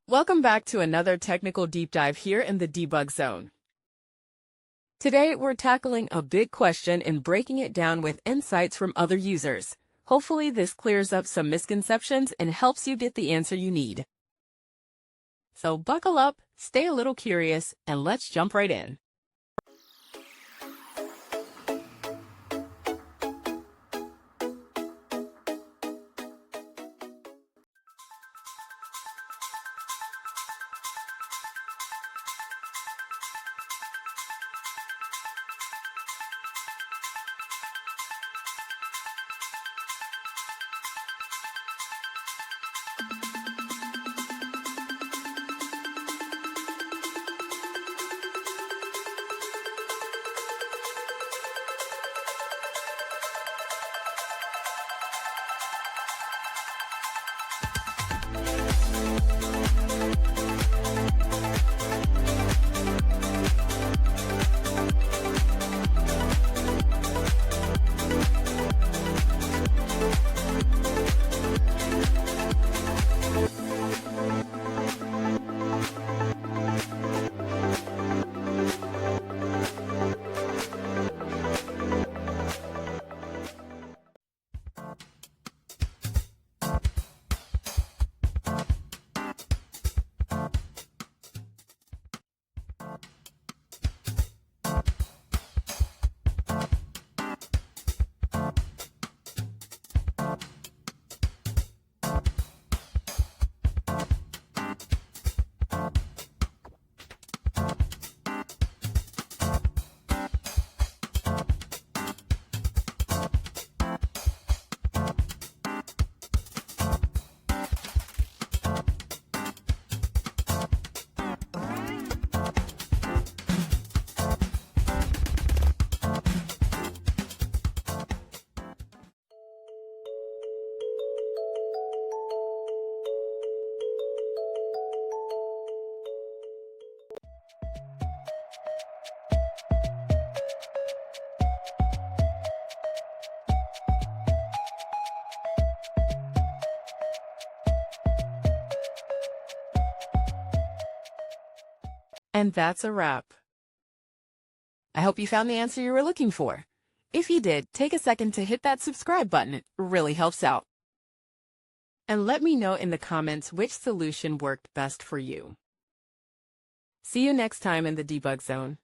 Welcome back to another technical deep dive here in the debug zone. Today, we're tackling a big question and breaking it down with insights from other users. Hopefully, this clears up some misconceptions and helps you get the answer you need. So buckle up, stay a little curious, and let's jump right in. And that's a wrap. I hope you found the answer you were looking for. If you did, take a second to hit that subscribe button. It really helps out. And let me know in the comments which solution worked best for you. See you next time in the debug zone.